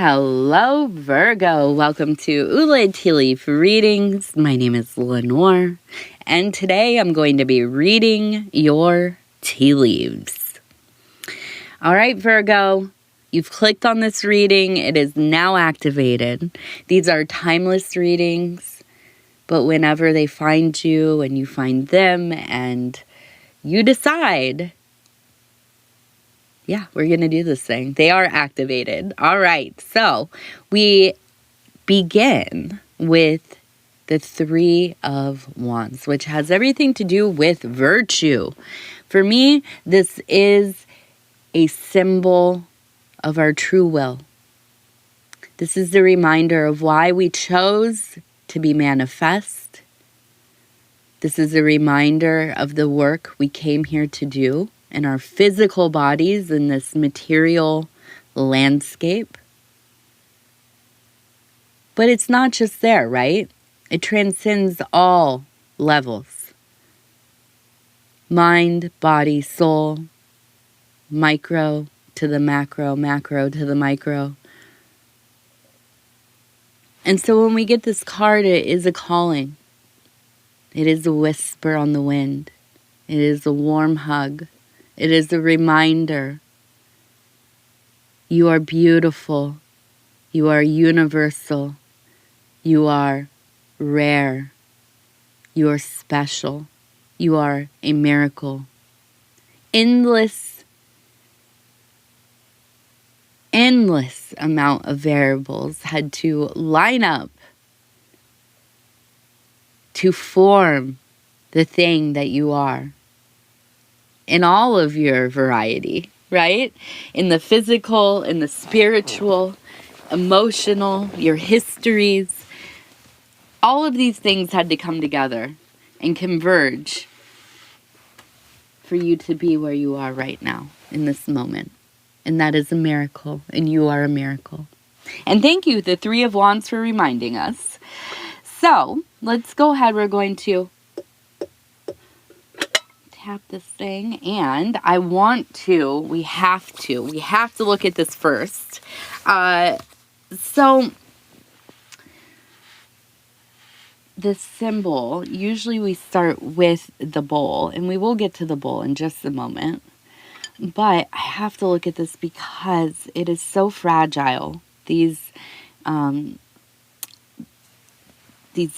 Hello, Virgo. Welcome to Ula Tea Leaf Readings. My name is Lenor, and today I'm going to be reading your tea leaves. All right, Virgo, you've clicked on this reading. It is now activated. These are timeless readings, but whenever they find you and you find them and you decide, yeah, we're going to do this thing. They are activated. All right. So we begin with the Three of Wands, which has everything to do with virtue. For me, this is a symbol of our true will. This is the reminder of why we chose to be manifest. This is a reminder of the work we came here to do in our physical bodies in this material landscape. But it's not just there, right? It transcends all levels. Mind, body, soul, micro to the macro, macro to the micro. And so when we get this card, it is a calling. It is a whisper on the wind. It is a warm hug. It is a reminder. You are beautiful. You are universal. You are rare. You are special. You are a miracle. Endless amount of variables had to line up to form the thing that you are. In all of your variety, right? In the physical, in the spiritual, emotional, your histories. All of these things had to come together and converge for you to be where you are right now in this moment. And that is a miracle, and you are a miracle. And thank you, the Three of Wands, for reminding us. So, let's go ahead. We're going to tap this thing, and we have to look at this first. So the symbol, usually we start with the bowl, and we will get to the bowl in just a moment, but I have to look at this because it is so fragile. These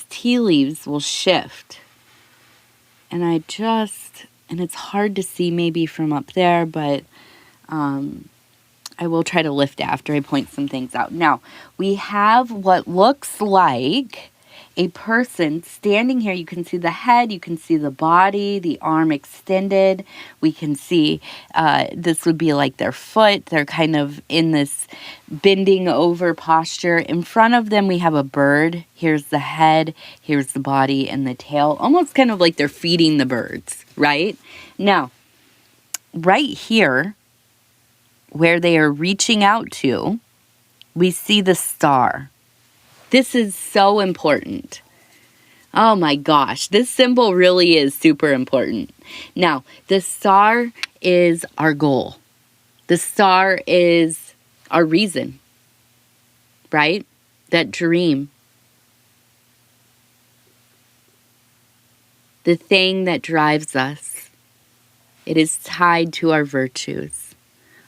tea leaves will shift, and it's hard to see maybe from up there, but I will try to lift it after I point some things out. Now, we have what looks like a person standing here. You can see the head, you can see the body, the arm extended. We can see this would be like their foot. They're kind of in this bending over posture. In front of them, we have a bird. Here's the head, here's the body, and the tail. Almost kind of like they're feeding the birds, right? Now, right here, where they are reaching out to, we see the star. This is so important. Oh my gosh, this symbol really is super important. Now, the star is our goal. The star is our reason, right? That dream. The thing that drives us. It is tied to our virtues.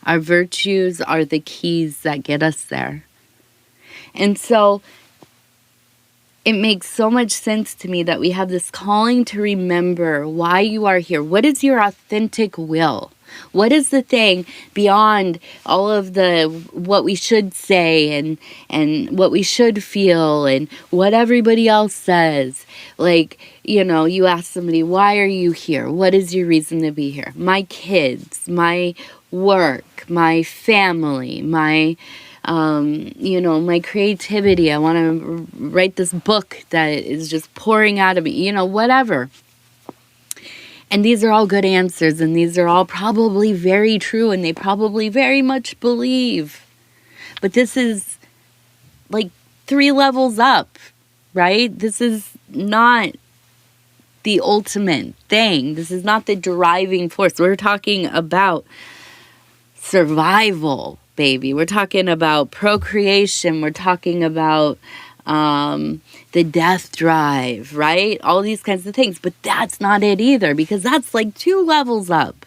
Our virtues are the keys that get us there. And so it makes so much sense to me that we have this calling to remember why you are here. What is your authentic will? What is the thing beyond all of what we should say and what we should feel and what everybody else says? Like, you ask somebody, why are you here? What is your reason to be here? My kids, my work, my family, my my creativity. I want to write this book that is just pouring out of me, whatever. And these are all good answers, and these are all probably very true, and they probably very much believe. But this is like 3 levels up, right? This is not the ultimate thing. This is not the driving force. We're talking about survival. baby. We're talking about procreation. We're talking about the death drive, right? All these kinds of things. But that's not it either, because that's like 2 levels up.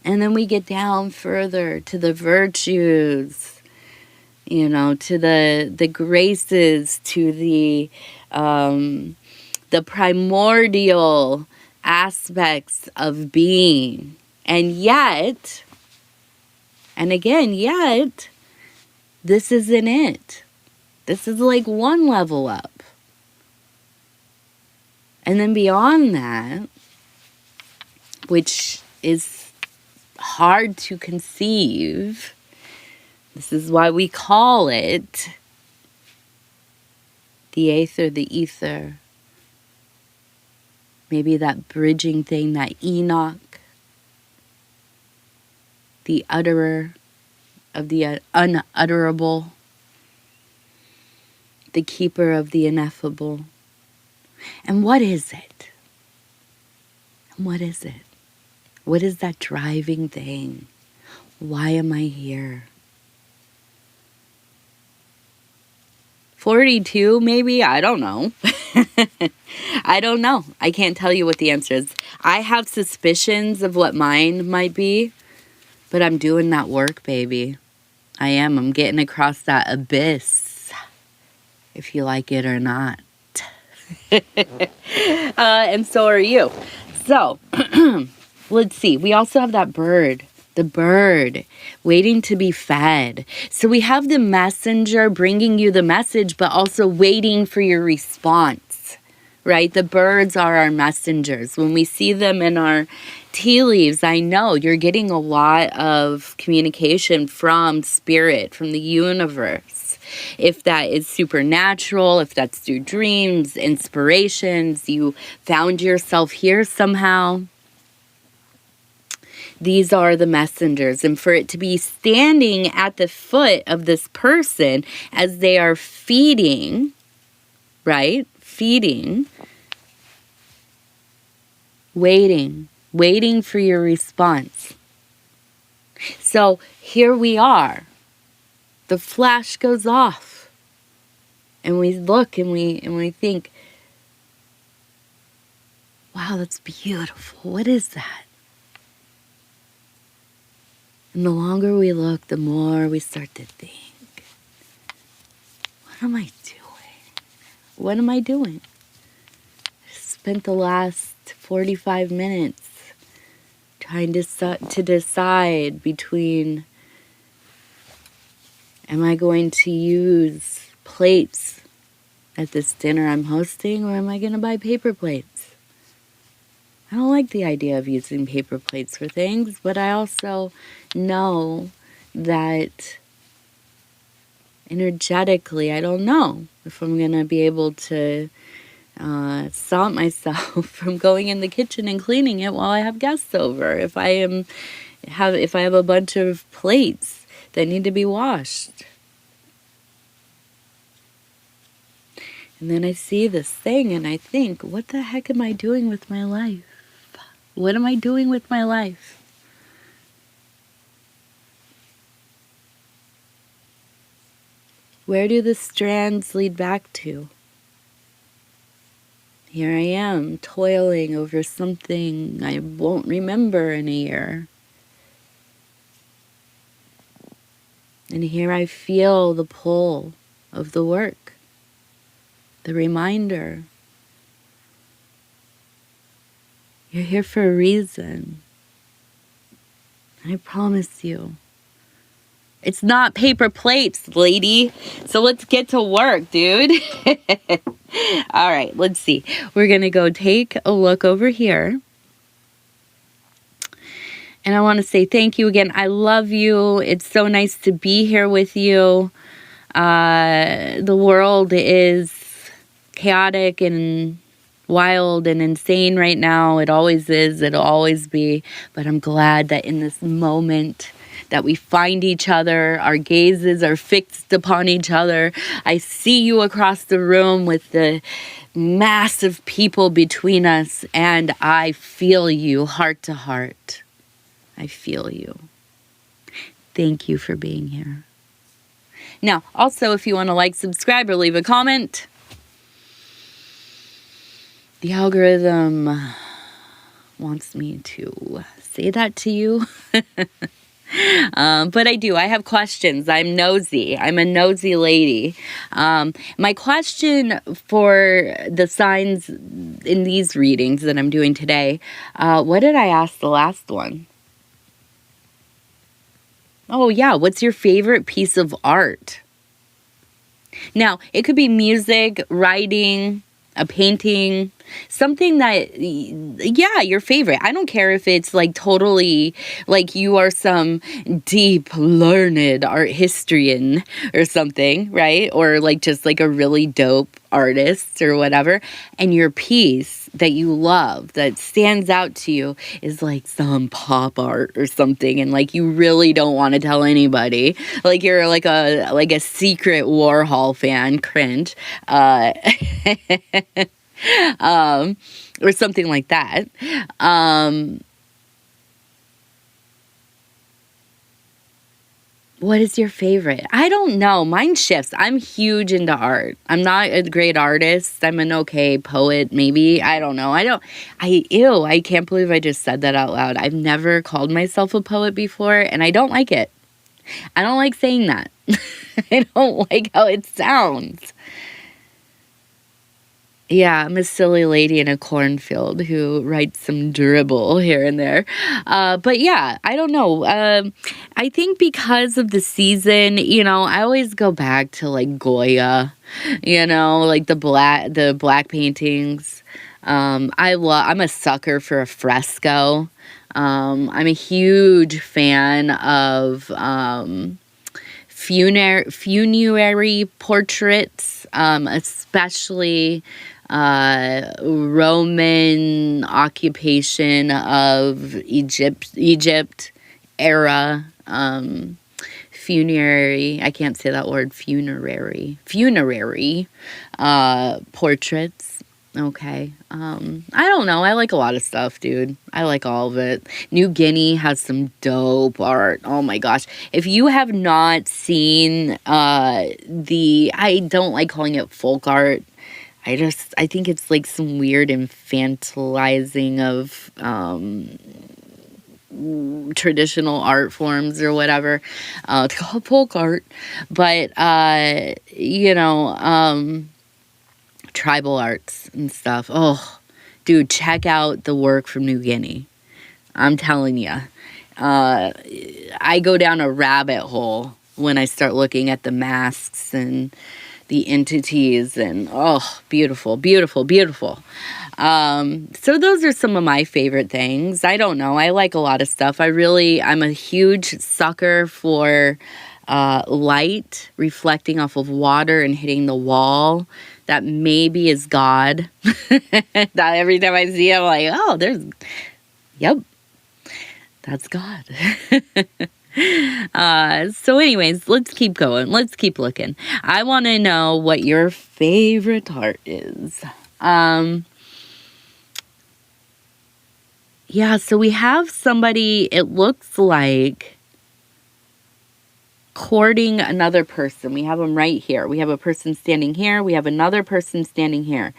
And then we get down further to the virtues, you know, to the graces, to the primordial aspects of being. And yet, and again, yet, this isn't it. This is like 1 level up. And then beyond that, which is hard to conceive, this is why we call it the aether, the ether. Maybe that bridging thing, that Enoch, the utterer of the unutterable, the keeper of the ineffable. And what is it? And what is it? What is that driving thing? Why am I here? 42, maybe? I don't know. I don't know. I can't tell you what the answer is. I have suspicions of what mine might be, but I'm doing that work, baby. I am. I'm getting across that abyss, if you like it or not. And so are you. So, let's see. We also have that bird. The bird waiting to be fed. So we have the messenger bringing you the message, but also waiting for your response, right? The birds are our messengers. When we see them in our tea leaves, I know you're getting a lot of communication from spirit, from the universe. If that is supernatural, if that's through dreams, inspirations, you found yourself here somehow. These are the messengers. And for it to be standing at the foot of this person as they are feeding, right? Feeding. Waiting for your response. So here we are. The flash goes off. And we look and we think, wow, that's beautiful. What is that? And the longer we look, the more we start to think, what am I doing? What am I doing? I spent the last 45 minutes trying to decide between, am I going to use plates at this dinner I'm hosting, or am I going to buy paper plates? I don't like the idea of using paper plates for things, but I also know that energetically, I don't know if I'm going to be able to stop myself from going in the kitchen and cleaning it while I have guests over. If I have a bunch of plates that need to be washed. And then I see this thing and I think, what the heck am I doing with my life? What am I doing with my life? Where do the strands lead back to? Here I am, toiling over something I won't remember in a year. And here I feel the pull of the work, the reminder. You're here for a reason. I promise you. It's not paper plates, lady. So let's get to work, dude. All right, let's see. We're going to go take a look over here. And I want to say thank you again. I love you. It's so nice to be here with you. The world is chaotic and wild and insane right now. It always is. It'll always be. But I'm glad that in this moment that we find each other, our gazes are fixed upon each other. I see you across the room with the massive people between us, and I feel you heart to heart. I feel you. Thank you for being here. Now, also, if you want to like, subscribe, or leave a comment, the algorithm wants me to say that to you. But I do. I have questions. I'm nosy. I'm a nosy lady. My question for the signs in these readings that I'm doing today, what did I ask the last one? Oh, yeah. What's your favorite piece of art? Now, it could be music, writing, a painting, something that, yeah, your favorite. I don't care if it's like totally like you are some deep, learned art historian or something, right? Or like just like a really dope artist or whatever. And your piece that you love that stands out to you is like some pop art or something. And like you really don't want to tell anybody. Like you're like a secret Warhol fan, cringe. Or something like that. What is your favorite? I don't know. Mine shifts. I'm huge into art. I'm not a great artist. I'm an okay poet, maybe. I don't know. I can't believe I just said that out loud. I've never called myself a poet before, and I don't like it. I don't like saying that. I don't like how it sounds. Yeah, I'm a silly lady in a cornfield who writes some dribble here and there. But yeah, I don't know. I think because of the season, I always go back to like Goya, like the black paintings. I'm a sucker for a fresco. I'm a huge fan of funerary portraits, especially Roman occupation of Egypt era funerary. I can't say that word. Funerary portraits. Okay. I don't know. I like a lot of stuff, dude. I like all of it. New Guinea has some dope art. Oh my gosh. If you have not seen I don't like calling it folk art. I think it's like some weird infantilizing of traditional art forms or whatever. It's called folk art. But, tribal arts and stuff. Oh, dude, check out the work from New Guinea. I'm telling you. I go down a rabbit hole when I start looking at the masks and the entities, and oh, beautiful, beautiful, beautiful. So those are some of my favorite things. I don't know. I like a lot of stuff. I'm a huge sucker for light reflecting off of water and hitting the wall. That maybe is God. That every time I see it, I'm like, oh, yep, that's God. So anyways, let's keep going. Let's keep looking. I want to know what your favorite art is. Yeah, so we have somebody, it looks like, courting another person. We have them right here. We have a person standing here. We have another person standing here.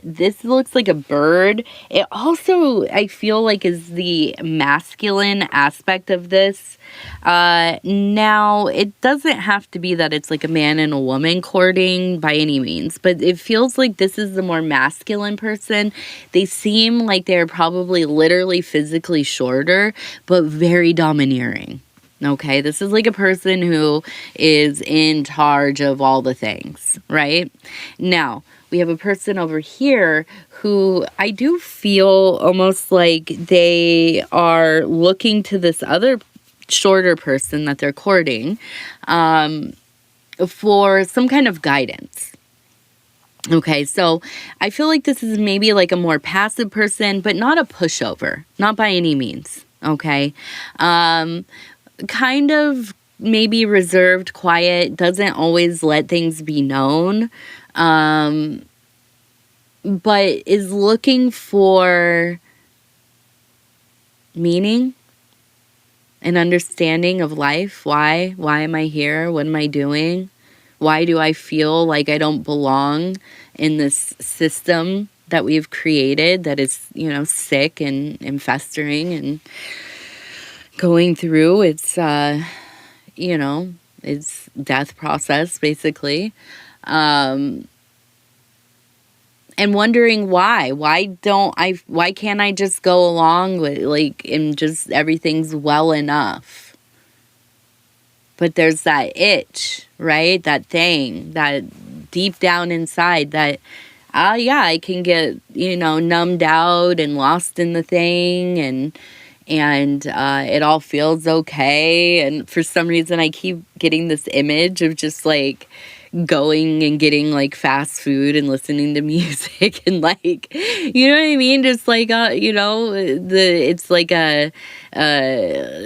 This looks like a bird. It also, I feel like, is the masculine aspect of this. Now, it doesn't have to be that it's like a man and a woman courting by any means, but it feels like this is the more masculine person. They seem like they're probably literally physically shorter, but very domineering. Okay, this is like a person who is in charge of all the things, right? Now, we have a person over here who I do feel almost like they are looking to this other shorter person that they're courting for some kind of guidance. Okay, so I feel like this is maybe like a more passive person, but not a pushover, not by any means. Okay, kind of maybe reserved, quiet, doesn't always let things be known, but is looking for meaning, an understanding of life. Why am I here? What am I doing? Why do I feel like I don't belong in this system that we've created that is, sick and festering and going through its, its death process, basically. And wondering why. Why can't I just go along with, and just everything's well enough? But there's that itch, right? That thing, that deep down inside that, I can get, numbed out and lost in the thing and it all feels okay. And for some reason, I keep getting this image of just going and getting fast food and listening to music and you know what I mean? Just it's like a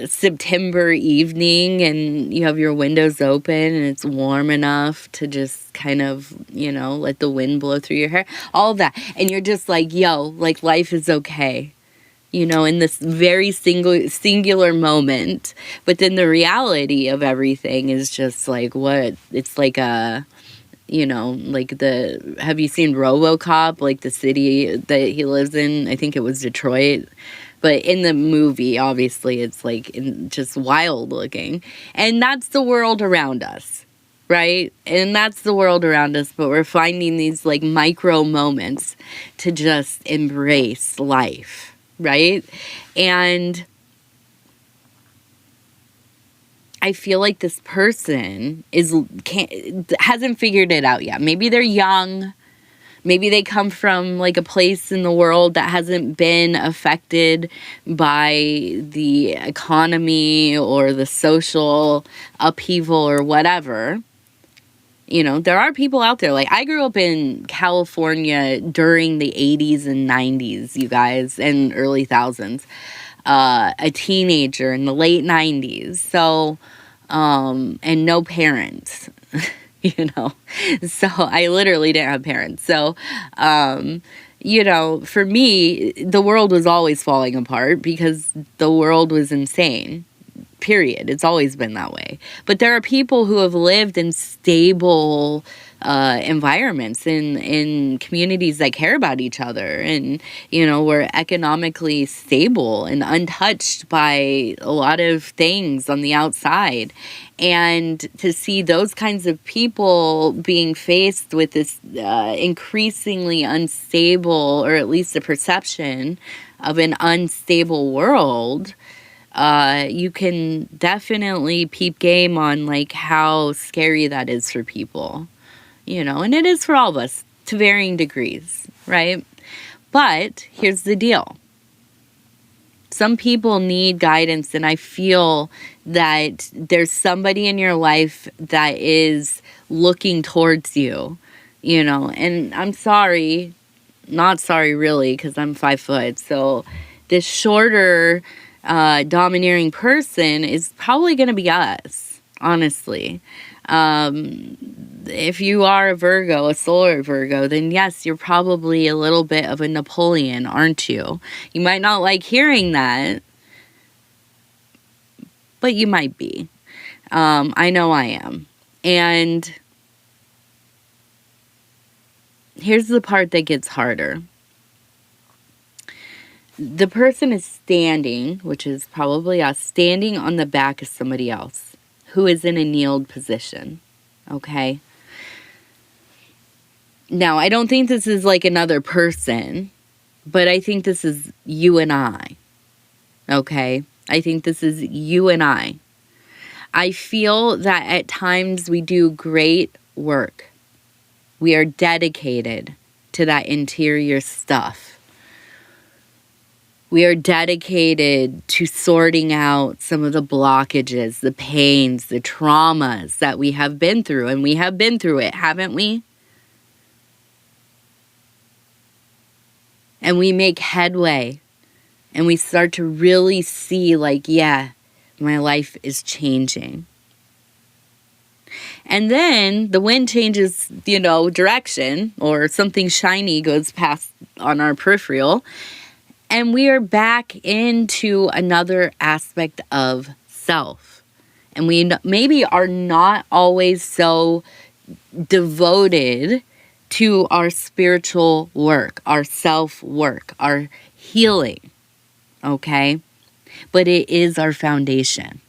September evening and you have your windows open and it's warm enough to just kind of, let the wind blow through your hair, all of that. And you're just life is okay. In this very singular moment. But then the reality of everything is just what? It's have you seen RoboCop, the city that he lives in? I think it was Detroit. But in the movie, obviously, it's just wild looking. And that's the world around us, right? And that's the world around us. But we're finding these micro moments to just embrace life. Right? And I feel like this person hasn't figured it out yet. Maybe they're young. Maybe they come from a place in the world that hasn't been affected by the economy or the social upheaval or whatever. There are people out there. I grew up in California during the 80s and 90s, you guys, and early thousands. A teenager in the late 90s. So, and no parents, So I literally didn't have parents. So, for me, the world was always falling apart because the world was insane. Period. It's always been that way. But there are people who have lived in stable environments, in communities that care about each other and, we're economically stable and untouched by a lot of things on the outside. And to see those kinds of people being faced with this increasingly unstable, or at least a perception of an unstable world, you can definitely peep game on how scary that is for people, and it is for all of us to varying degrees, right? But here's the deal. Some people need guidance, and I feel that there's somebody in your life that is looking towards you, and I'm sorry, not sorry really, because I'm 5 foot. So this shorter, domineering person is probably going to be us, honestly. If you are a Virgo, a solar Virgo, then yes, you're probably a little bit of a Napoleon, aren't you? You might not like hearing that, but you might be. I know I am. And here's the part that gets harder. The person is standing, which is probably us, standing on the back of somebody else who is in a kneeled position, okay? Now, I don't think this is another person, but I think this is you and I, okay? I think this is you and I. I feel that at times we do great work. We are dedicated to that interior stuff. We are dedicated to sorting out some of the blockages, the pains, the traumas that we have been through. And we have been through it, haven't we? And we make headway. And we start to really see yeah, my life is changing. And then the wind changes, direction, or something shiny goes past on our peripheral. And we are back into another aspect of self. And we maybe are not always so devoted to our spiritual work, our self-work, our healing, okay? But it is our foundation.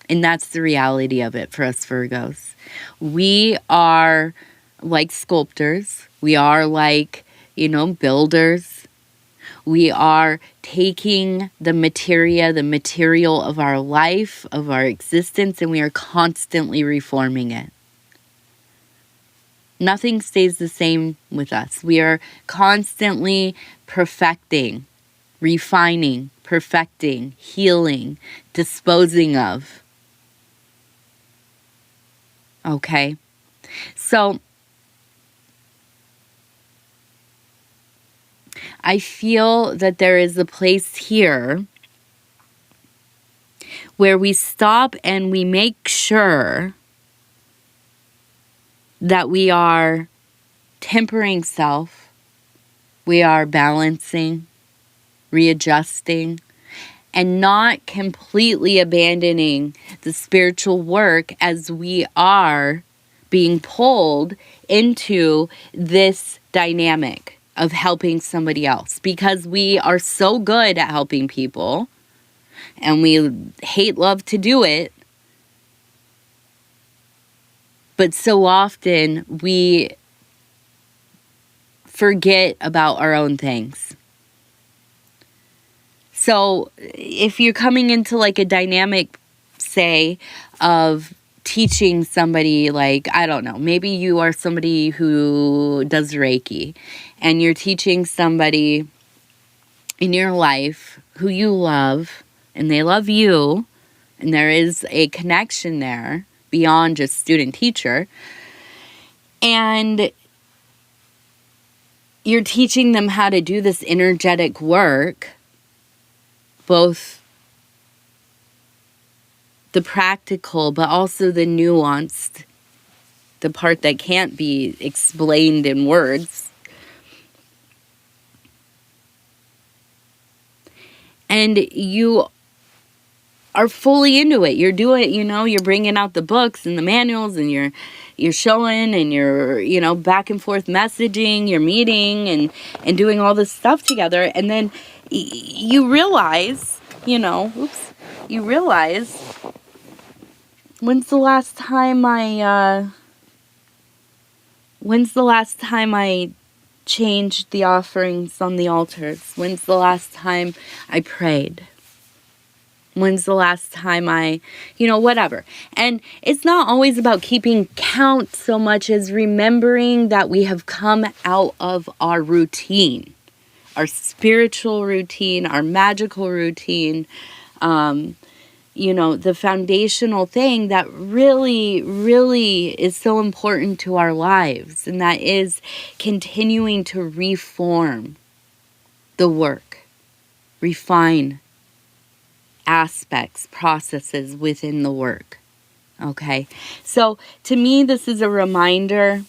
And that's the reality of it for us Virgos. We are like sculptors. We are like, builders. We are taking the material of our life, of our existence, and we are constantly reforming it. Nothing stays the same with us. We are constantly perfecting, refining, perfecting, healing, disposing of. Okay? So, I feel that there is a place here where we stop and we make sure that we are tempering self, we are balancing, readjusting, and not completely abandoning the spiritual work as we are being pulled into this dynamic of helping somebody else, because we are so good at helping people and we love to do it. But so often we forget about our own things. So if you're coming into like a dynamic, say, of teaching somebody, like, I don't know, maybe you are somebody who does Reiki and you're teaching somebody in your life who you love and they love you, and there is a connection there beyond just student-teacher, and you're teaching them how to do this energetic work, both the practical but also the nuanced, the part that can't be explained in words. And you are fully into it. You're doing, you're bringing out the books and the manuals, and you're showing, and you're, back and forth messaging, you're meeting and doing all this stuff together. And then you realize, you realize, when's the last time I changed the offerings on the altars? When's the last time I prayed? When's the last time I, whatever. And it's not always about keeping count so much as remembering that we have come out of our routine, our spiritual routine, our magical routine, the foundational thing that really, really is so important to our lives. And that is continuing to reform the work, refine aspects, processes within the work. Okay. So to me, this is a reminder,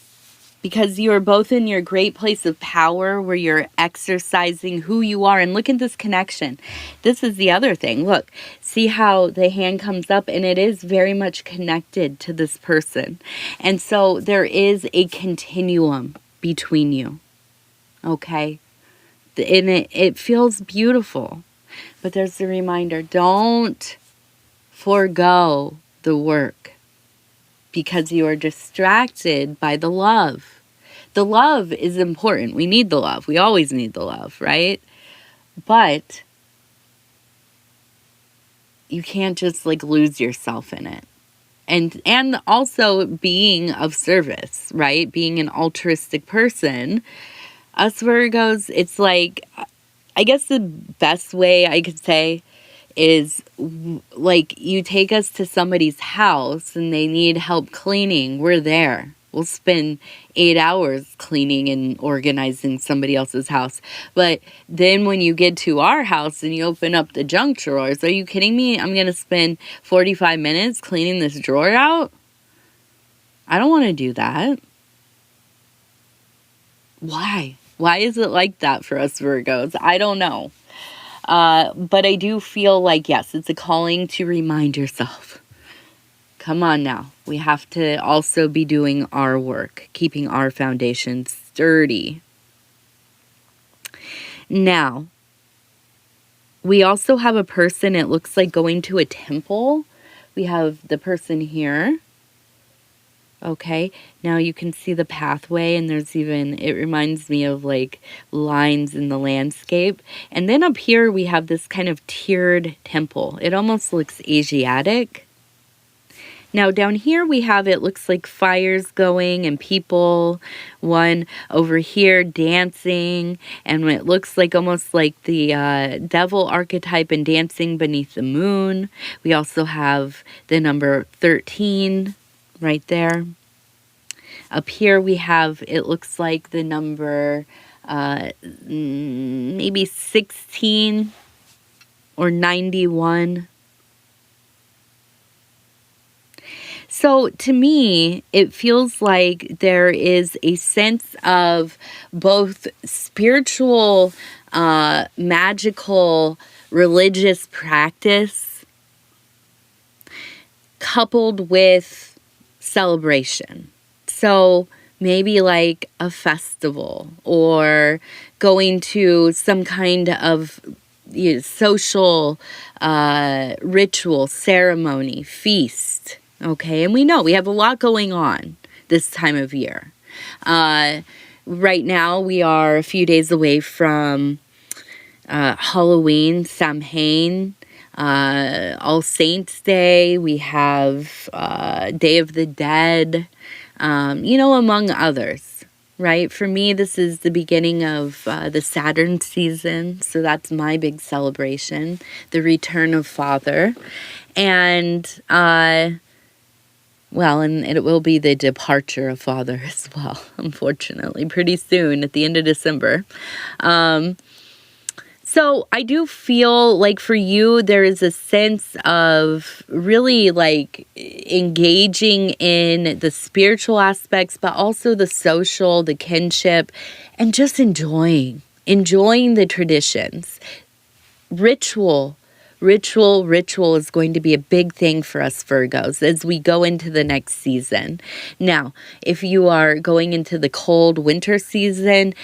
because you are both in your great place of power where you're exercising who you are. And look at this connection. This is the other thing. Look, see how the hand comes up, and it is very much connected to this person. And so there is a continuum between you. Okay. And it feels beautiful. But there's the reminder, don't forego the work because you are distracted by the love. The love is important. We need the love. We always need the love, right? But you can't just lose yourself in it. And also being of service, right? Being an altruistic person. Us Virgos, it's I guess the best way I could say is you take us to somebody's house and they need help cleaning. We're there. We'll spend 8 hours cleaning and organizing somebody else's house. But then when you get to our house and you open up the junk drawers, are you kidding me? I'm going to spend 45 minutes cleaning this drawer out? I don't want to do that. Why? Why is it like that for us Virgos? I don't know. But I do feel like, yes, it's a calling to remind yourself. Come on now. We have to also be doing our work, keeping our foundation sturdy. Now, we also have a person, it looks like going to a temple. We have the person here. Okay, now you can see the pathway, and there's even, it reminds me of like lines in the landscape. And then up here we have this kind of tiered temple. It almost looks Asiatic. Now down here we have, it looks like fires going and people. One over here dancing, and it looks like almost like the devil archetype and dancing beneath the moon. We also have the number 13 right there. Up here we have, it looks like the number maybe 16 or 91. So to me, it feels like there is a sense of both spiritual, magical, religious practice coupled with celebration. So maybe like a festival or going to some kind of social ritual, ceremony, feast. Okay, and we know we have a lot going on this time of year. Right now, we are a few days away from Halloween, Samhain, All Saints Day. We have Day of the Dead, among others, right? For me, this is the beginning of the Saturn season, so that's my big celebration, the return of Father. And and it will be the departure of Father as well, unfortunately, pretty soon at the end of December. So I do feel like for you, there is a sense of really like engaging in the spiritual aspects, but also the social, the kinship, and just enjoying the traditions. Ritual is going to be a big thing for us Virgos as we go into the next season. Now, if you are going into the cold winter season,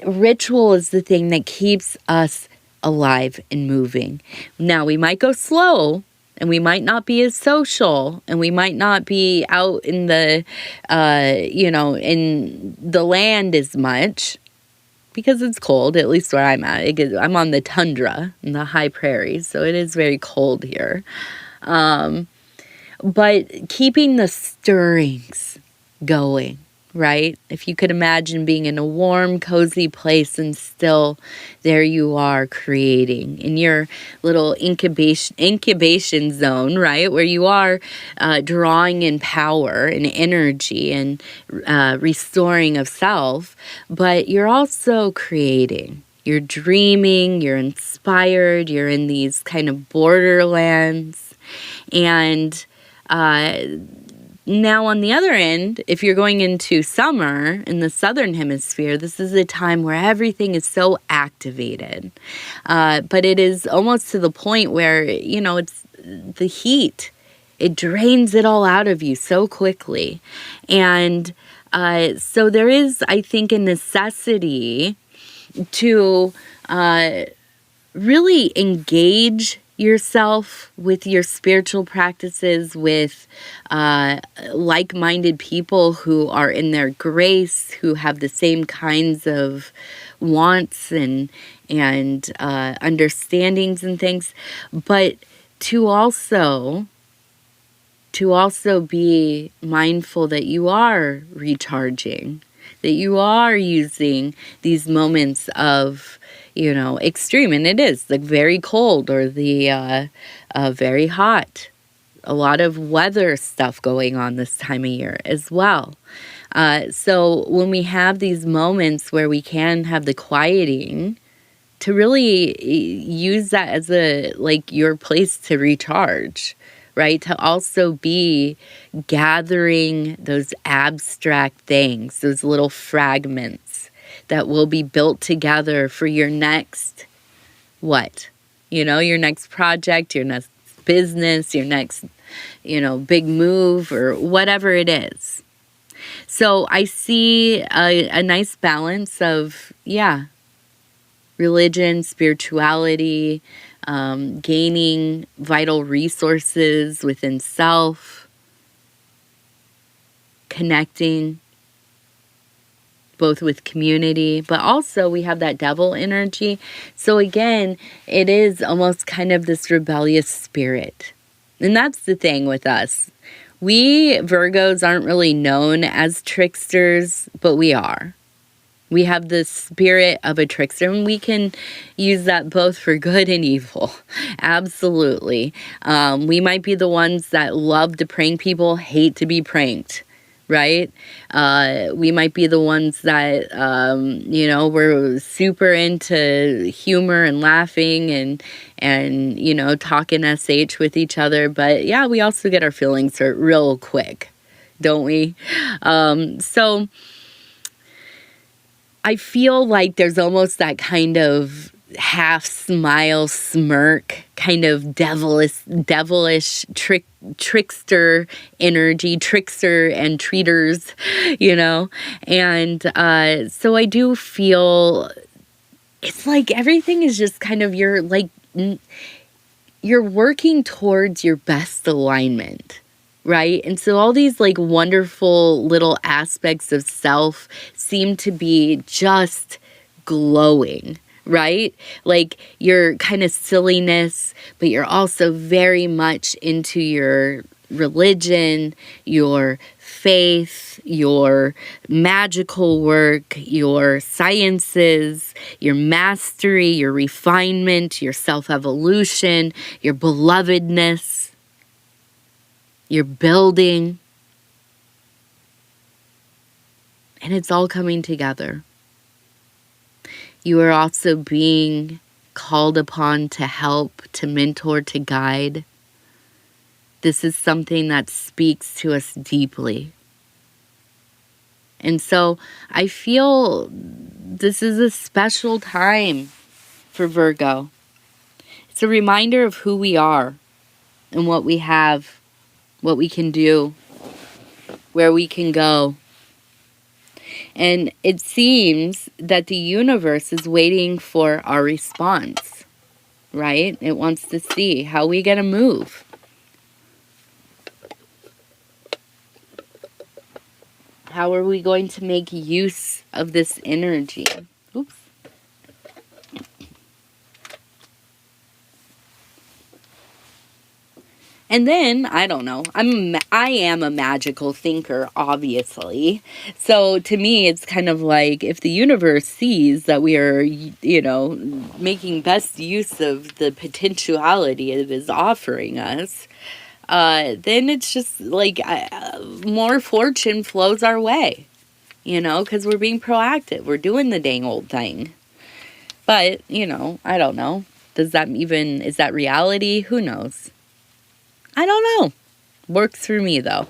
ritual is the thing that keeps us alive and moving. Now, we might go slow, and we might not be as social, and we might not be out in the, in the land as much, because it's cold, at least where I'm at. I'm on the tundra in the high prairies, so it is very cold here. But keeping the stirrings going, right? If you could imagine being in a warm, cozy place and still there you are creating in your little incubation zone, right? Where you are drawing in power and energy and restoring of self, but you're also creating. You're dreaming, you're inspired, you're in these kind of borderlands. And now, on the other end, if you're going into summer in the southern hemisphere, this is a time where everything is so activated. But it is almost to the point where, it's the heat. It drains it all out of you so quickly. And so there is, I think, a necessity to really engage yourself with your spiritual practices, with like-minded people who are in their grace, who have the same kinds of wants and understandings and things, but to also be mindful that you are recharging, that you are using these moments of extreme, and it is the very cold or the very hot. A lot of weather stuff going on this time of year as well. So when we have these moments where we can have the quieting, to really use that as your place to recharge, right? To also be gathering those abstract things, those little fragments that will be built together for your next, you know, your next project, your next business, your next, you know, big move or whatever it is. So I see a nice balance of, yeah, religion, spirituality, gaining vital resources within self, connecting both with community, but also we have that devil energy. So again, it is almost kind of this rebellious spirit. And that's the thing with us. We Virgos aren't really known as tricksters, but we are. We have the spirit of a trickster, and we can use that both for good and evil. Absolutely. We might be the ones that love to prank people, hate to be pranked, right? We might be the ones that, you know, we're super into humor and laughing and, you know, talking SH with each other. But yeah, we also get our feelings hurt real quick, don't we? So I feel like there's almost that kind of half smile, smirk, kind of devilish trickster energy, trickster and treaters, you know. And so I do feel it's like everything is just kind of you're working towards your best alignment. Right? And so all these like wonderful little aspects of self seem to be just glowing, right? Like your kind of silliness, but you're also very much into your religion, your faith, your magical work, your sciences, your mastery, your refinement, your self-evolution, your belovedness. You're building, and it's all coming together. You are also being called upon to help, to mentor, to guide. This is something that speaks to us deeply. And so I feel this is a special time for Virgo. It's a reminder of who we are and what we have, what we can do, where we can go. And it seems that the universe is waiting for our response, right? It wants to see how we going to move. How are we going to make use of this energy? Oops. And then, I don't know, I am a magical thinker, obviously. So to me, it's kind of like if the universe sees that we are, you know, making best use of the potentiality it is offering us, then it's just like more fortune flows our way, you know, because we're being proactive. We're doing the dang old thing. But, you know, I don't know. Is that reality? Who knows? I don't know. Works for me, though.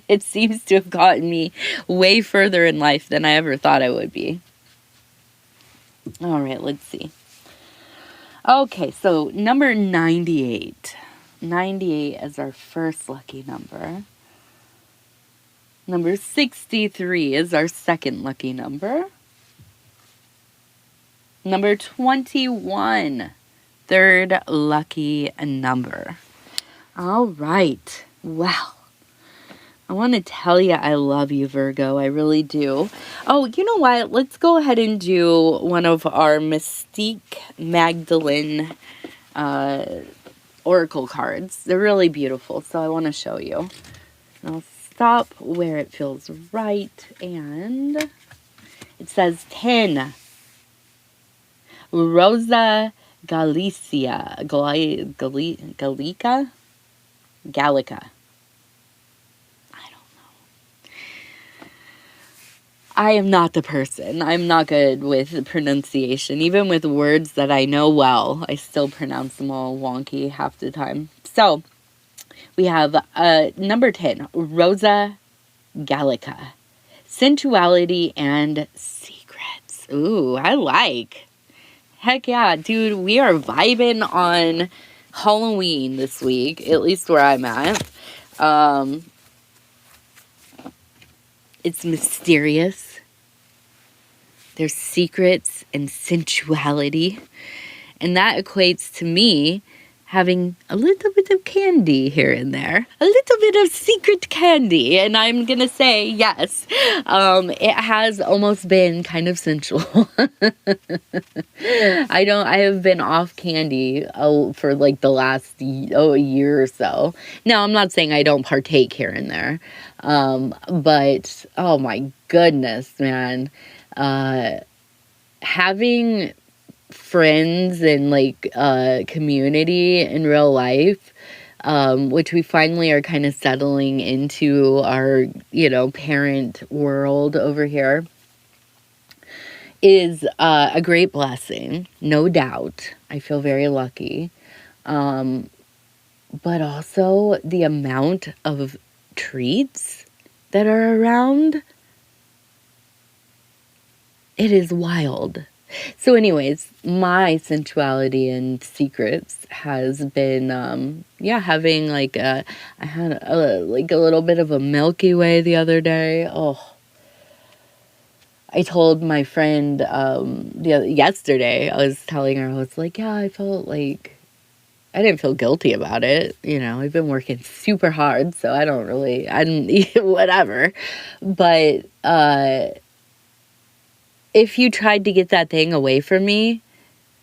It seems to have gotten me way further in life than I ever thought I would be. All right, let's see. Okay, so number 98. 98 is our first lucky number. Number 63 is our second lucky number. Number 21, third lucky number. All right. Well, I want to tell you I love you, Virgo. I really do. Oh, you know what? Let's go ahead and do one of our Mystique Magdalene oracle cards. They're really beautiful, so I want to show you. And I'll stop where it feels right, and it says 10. Rosa Gallica. I don't know. I am not the person. I'm not good with pronunciation. Even with words that I know well, I still pronounce them all wonky half the time. So, we have number 10, Rosa Gallica. Sensuality and secrets. Ooh, I like. Heck yeah, dude. We are vibing on Halloween this week, at least where I'm at. It's mysterious. There's secrets and sensuality. And that equates to me having a little bit of candy here and there. A little bit of secret candy. And I'm going to say yes. It has almost been kind of sensual. I have been off candy for like the last year or so. Now, I'm not saying I don't partake here and there. But, oh my goodness, man. Having friends and like community in real life, which we finally are kind of settling into our, parent world over here, is a great blessing, no doubt. I feel very lucky. But also the amount of treats that are around, it is wild. So anyways, my sensuality and secrets has been, having like I had a little bit of a Milky Way the other day. Oh, I told my friend, yesterday, I was telling her, I was like, yeah, I felt like, I didn't feel guilty about it. I've been working super hard, so I didn't eat whatever. But, if you tried to get that thing away from me,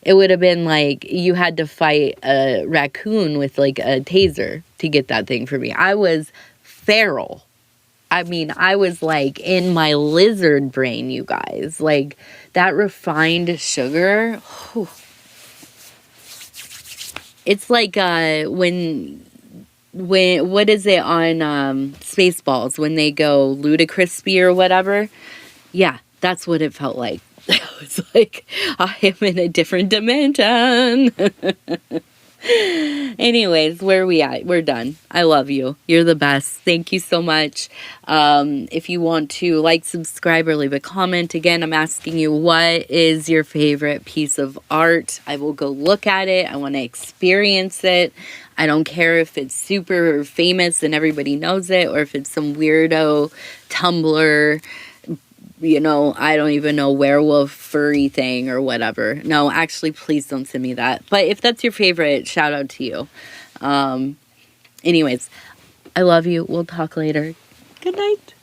it would have been like you had to fight a raccoon with like a taser to get that thing from me. I was feral. I mean, I was like in my lizard brain, you guys. Like that refined sugar. Whew. It's like when what is it on Spaceballs when they go Ludicrisby or whatever? Yeah. That's what it felt like. It was like, I am in a different dimension. Anyways, where are we at? We're done. I love you. You're the best. Thank you so much. If you want to like, subscribe, or leave a comment, again, I'm asking you, what is your favorite piece of art? I will go look at it. I want to experience it. I don't care if it's super famous and everybody knows it, or if it's some weirdo Tumblr, I don't even know, werewolf furry thing or whatever. No, actually, please don't send me that. But if that's your favorite, shout out to you. Anyways, I love you. We'll talk later. Good night.